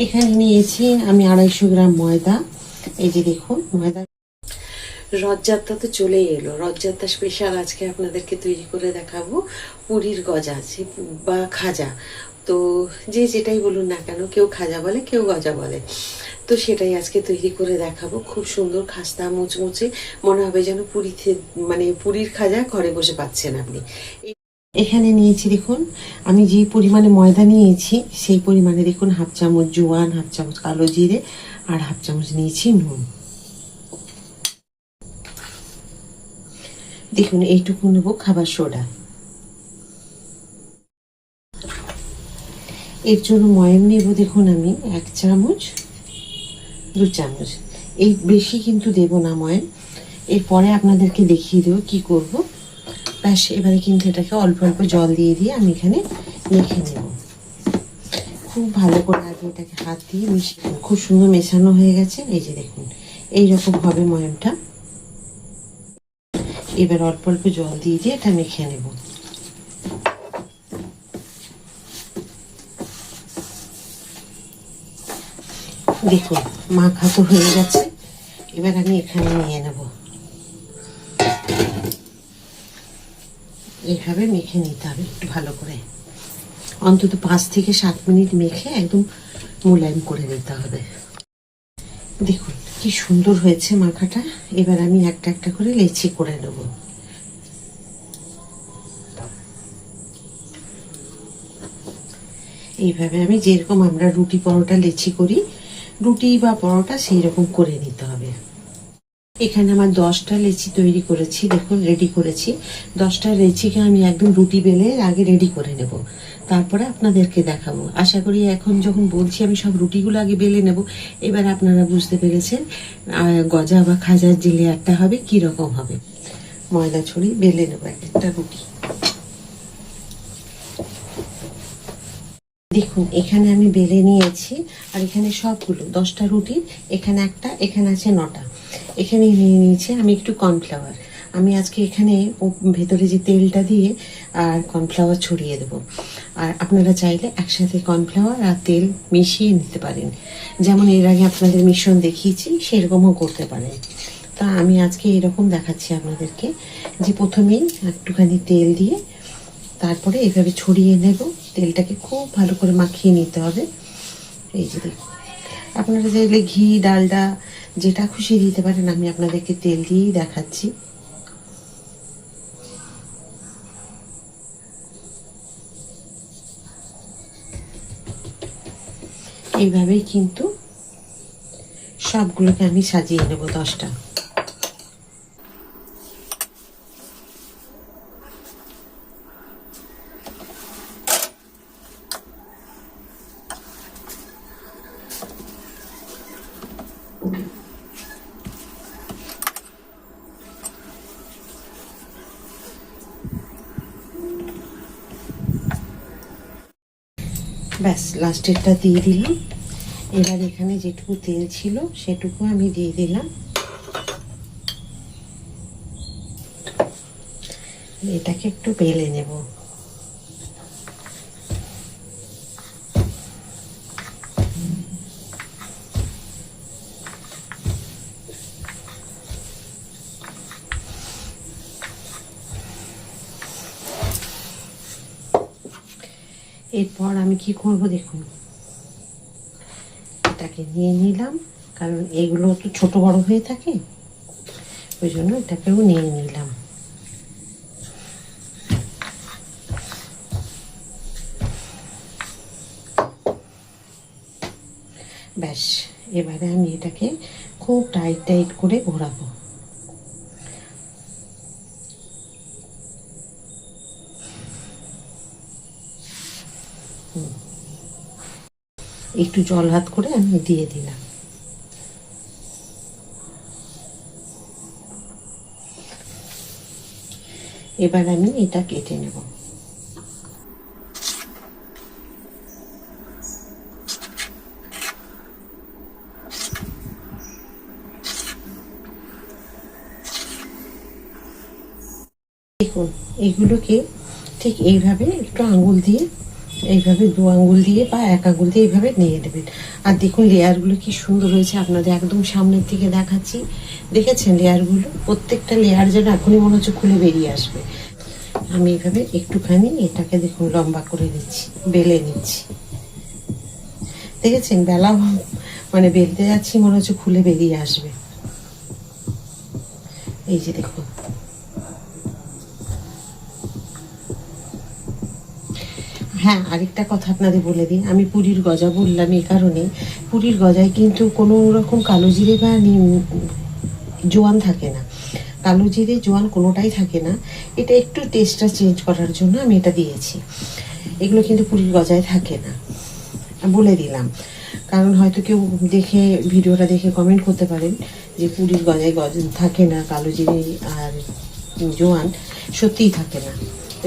এখানে নিয়েছি আমি 250 গ্রাম ময়দা। এই যে দেখুন ময়দা। রথযাত্রা তো চলেই এলো, রথযাত্রা স্পেশাল আজকে আপনাদেরকে তৈরি করে দেখাবো পুরীর গজা বা খাজা। তো যে যেটাই বলুন না কেন, কেউ খাজা বলে কেউ গজা বলে। তো সেটাই আজকে তৈরি করে দেখাবো। খুব সুন্দর খাস্তা মুচমুচে, মনে হবে যেন পুরীতে মানে পুরীর খাজা ঘরে বসে পাচ্ছেন আপনি। এখানে নিয়েছি দেখুন, আমি যে পরিমাণে ময়দা নিয়েছি সেই পরিমাণে দেখুন 1/2 চামচ জোয়ান, 1/2 চামচ কালো জিরে আর 1/2 চামচ নিয়েছি নুন। দেখুন এইটুকু নেবো খাবার সোডা। এর জন্য ময়াম নেব দেখুন আমি 1 চামচ 2 চামচ, এই বেশি কিন্তু দেব না ময়াম। এরপরে আপনাদেরকে দেখিয়ে দেবো কি করব। ব্যাস এবারে কিন্তু এটাকে অল্প অল্প জল দিয়ে দিয়ে আমি এখানে মেখে নেব। খুব ভালো করে আগে এটাকে হাত দিয়ে মিশিয়ে, খুব সুন্দর মেশানো হয়ে গেছে। এই যে দেখুন এইরকম হবে ময়ামটা। এবার অল্প অল্প জল দিয়ে দিয়ে এটা মেখে নেব। দেখুন মাখা তো হয়ে গেছে। এবার আমি এখানে নিয়ে নেব। এইভাবে মেখে নিতে হবে একটু ভালো করে, অন্তত 5 থেকে 7 মিনিট মেখে একদম মোলায়েম করে নিতে হবে। দেখুন কি সুন্দর হয়েছে মাখাটা। এবার আমি একটা একটা করে লেচি করে নেব। এইভাবে আমি যেরকম আমরা রুটি পরোটা লেচি করি, রুটি বা পরোটা সেই রকম করে নিতে হবে। এখানে আমার 10টা লেচি তৈরি করেছি, দেখুন রেডি করেছি। 10টা লেচিকে আমি একদম রুটি বেলে আগে রেডি করে নেব, তারপরে আপনাদেরকে দেখাবো। আশা করি এখন যখন বলছি আমি সব রুটিগুলো আগে বেলে নেব, এবার আপনারা বুঝতে পেরেছেন গজা বা খাজার যে লেয়ারটা হবে কি রকম হবে। ময়দা ছড়িয়ে বেলে নেব একটা রুটি। দেখুন এখানে আমি বেলে নিয়েছি, আর এখানে সবগুলো 10টা রুটি, এখানে একটা, এখানে আছে 9টা। এখানে নিয়ে নিয়েছি আমি একটু কর্নফ্লাওয়ার। আমি আজকে এখানে ভেতরে যে তেলটা দিয়ে আর কর্নফ্লাওয়ার ছড়িয়ে দেব। আর আপনারা চাইলে একসাথে কর্নফ্লাওয়ার আর তেল মিশিয়ে নিতে পারেন, যেমন এর আগে আপনাদের মিশ্রণ দেখিয়েছি সেরকমও করতে পারেন। তা আমি আজকে এরকম দেখাচ্ছি আপনাদেরকে, যে প্রথমেই একটুখানি তেল দিয়ে তারপরে এইভাবে ছড়িয়ে নেব। তেলটাকে খুব ভালো করে মাখিয়ে নিতে হবে। এই যে দেখুন, আপনারা চাইলে ঘি ডালডা যেটা খুশি দিতে পারেন, আমি আপনাদেরকে তেল দিয়েই দেখাচ্ছি। এইভাবেই কিন্তু সবগুলোকে আমি সাজিয়ে নেব 10টা। ব্যাস লাস্টেরটা দিয়ে দিলাম। এবার এখানে যেটুকু তেল ছিল সেটুকু আমি দিয়ে দিলাম। এটাকে একটু বেলে নেব। এরপর আমি কি করব দেখুন, এটাকে নিয়ে নিলাম, কারণ এগুলো তো ছোট বড় হয়ে থাকে, ওই জন্য এটাকেও নিয়ে নিলাম। ব্যাস এবারে আমি এটাকে খুব টাইট টাইট করে ঘোরাবো। একটু জল হাত করে আমি দিয়ে দিলাম। এবার আমি এটা কেটে নেব। দেখুন এগুলোকে ঠিক এইভাবে একটু আঙুল দিয়ে এইভাবে 2 আঙ্গুল দিয়ে বা 1 আঙ্গুল দিয়ে এইভাবে নিয়ে নেবেন। আর দেখুন লেয়ারগুলো কি সুন্দর হয়েছে, আপনাদের একদম সামনের থেকে দেখাচ্ছি। দেখেছেন লেয়ারগুলো? প্রত্যেকটা লেয়ার যেন এখনই মনে হচ্ছে খুলে বেরিয়ে আসবে। আমি এইভাবে একটুখানি এটাকে দেখুন লম্বা করে নিচ্ছি, বেলে নিচ্ছি। দেখেছেন বেলা মানে বেলতে যাচ্ছি মনে হচ্ছে খুলে বেরিয়ে আসবে। এই যে দেখুন, হ্যাঁ আরেকটা কথা আপনাদের বলে দিই, আমি পুরীর গজা বললাম এই কারণে, পুরীর গজায় কিন্তু কোনো রকম কালো জিরে বা জোয়ান থাকে না, কালো জিরে জোয়ান কোনোটাই থাকে না। এটা একটু টেস্টটা চেঞ্জ করার জন্য আমি এটা দিয়েছি। এগুলো কিন্তু পুরীর গজায় থাকে না, বলে দিলাম। কারণ হয়তো কেউ দেখে ভিডিওটা দেখে কমেন্ট করতে পারেন যে পুরীর গজায় থাকে না কালো জিরে আর জোয়ান, সত্যিই থাকে না।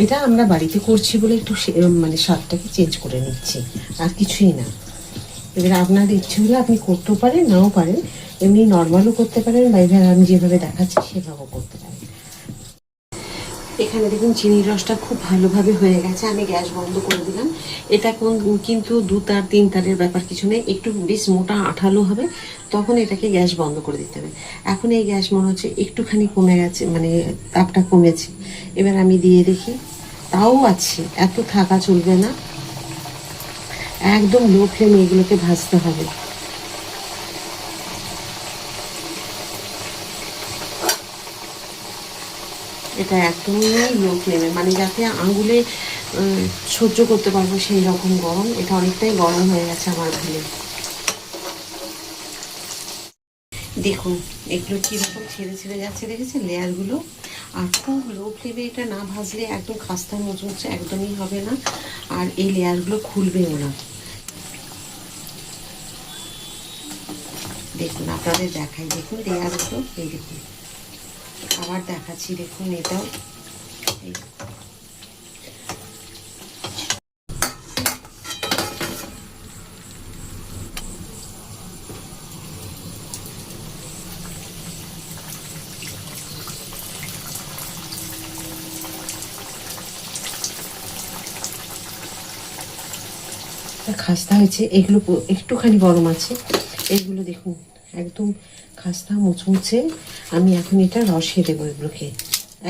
এটা আমরা বাড়িতে করছি বলে একটু মানে স্বাদটাকে চেঞ্জ করে নিচ্ছি, আর কিছুই না। এবার আপনার ইচ্ছে হলে আপনি করতেও পারেন, নাও পারেন, এমনি নর্মালও করতে পারেন, বা এবার আমি যেভাবে দেখাচ্ছি সেভাবেও করতে পারেন। এখানে দেখুন চিনির রসটা খুব ভালোভাবে হয়ে গেছে, আমি গ্যাস বন্ধ করে দিলাম। এটা কিন্তু 2 তার 3 তারের ব্যাপার কিছু নেই, একটু বেশ মোটা আঠালো হবে, তখন এটাকে গ্যাস বন্ধ করে দিতে হবে। এখন এই গ্যাস মনে হচ্ছে একটুখানি কমে গেছে, মানে তাপটা কমেছে। এবার আমি দিয়ে দেখি, তাও আছে, এত থাকা চলবে না, একদম লো ফ্লেমে এগুলোকে ভাজতে হবে। এটা একদমই লো ফ্লেমে, মানে যাতে আঙুলে সহ্য করতে পারবো সেই রকম গরম। এটা অনেকটাই গরম হয়ে গেছে আমার ভুলে। দেখুন এগুলো কীরকম ছেড়ে ছেড়ে যাচ্ছে, দেখেছেন লেয়ারগুলো? আর খুব লো ফ্লেমে এটা না ভাজলে একদম খাস্তা মুচমুচে একদমই হবে না, আর এই লেয়ারগুলো খুলবেও না। দেখুন আপনাদের দেখাই, দেখুন লেয়ারগুলো, এই দেখুন আবার দেখাচ্ছি, দেখুন এটাও এই খাস্তা হয়েছে। এগুলো একটুখানি গরম আছে, এগুলো দেখুন একদম খাস্তা মুচমুচে। আমি এখন এটা রসে দেবো এগুলোকে,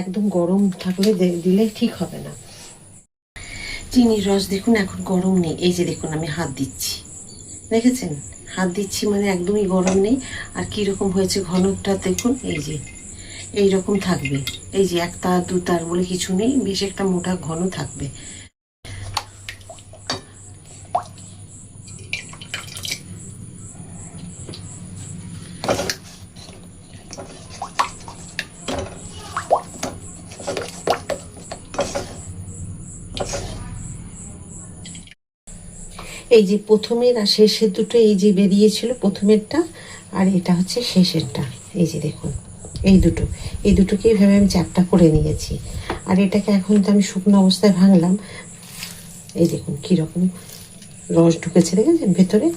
একদম গরম থাকলে দিলে ঠিক হবে না। চিনির রস দেখুন এখন গরম নেই, এই যে দেখুন আমি হাত দিচ্ছি, দেখেছেন? হাত দিচ্ছি মানে একদমই গরম নেই। আর কীরকম হয়েছে ঘনটা দেখুন, এই যে এইরকম থাকবে। এই যে 1 তার 2 তার বলে কিছু নেই, বেশ একটা মোটা ঘন থাকবে। এই যে প্রথমের আর শেষের দুটো এই যে বেরিয়েছিল, প্রথমেরটা আর এটা হচ্ছে শেষেরটা। এই যে দেখুন এই দুটোকে এইভাবে আমি চ্যাপটা করে নিয়েছি। আর এটাকে এখন তো আমি শুকনো অবস্থায় ভাঙলাম, এই দেখুন কীরকম রস ঢুকেছে, দেখেছেন ভেতরে?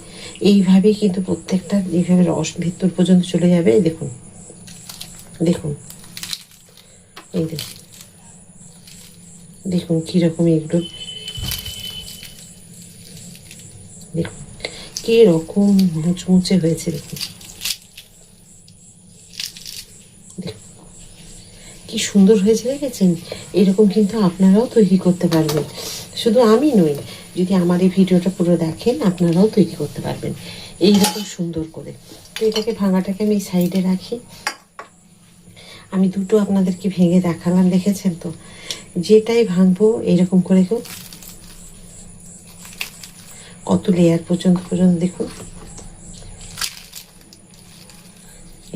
এইভাবেই কিন্তু প্রত্যেকটা এইভাবে রস ভেতর পর্যন্ত চলে যাবে। এই দেখুন দেখুন, এই দেখুন দেখুন কীরকম এগুলো, দেখুন কীরকম মুচমুচে হয়েছে। দেখুন কি সুন্দর হয়েছে, দেখেছেন? এরকম কিন্তু আপনারাও তৈরি করতে পারবেন, শুধু আমি নই, যদি আমার এই ভিডিওটা পুরো দেখেন আপনারাও তৈরি করতে পারবেন এইরকম সুন্দর করে। তো এটাকে ভাঙাটাকে আমি সাইডে রাখি। আমি দুটো আপনাদেরকে ভেঙে দেখালাম, দেখেছেন তো? যেটাই ভাঙবো এরকম করে কত লেয়ার পর্যন্ত দেখুন।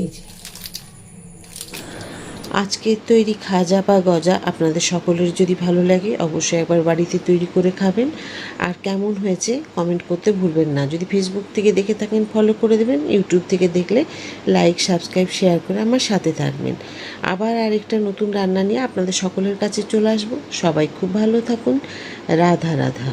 এই যে আজকের তৈরি খাজা বা গজা আপনাদের সকলের যদি ভালো লাগে অবশ্যই একবার বাড়িতে তৈরি করে খাবেন। আর কেমন হয়েছে কমেন্ট করতে ভুলবেন না। যদি ফেসবুক থেকে দেখে থাকেন ফলো করে দেবেন, ইউটিউব থেকে দেখলে লাইক সাবস্ক্রাইব শেয়ার করে আমার সাথে থাকবেন। আবার আরেকটা নতুন রান্না নিয়ে আপনাদের সকলের কাছে চলে আসবো। সবাই খুব ভালো থাকুন। রাধা রাধা।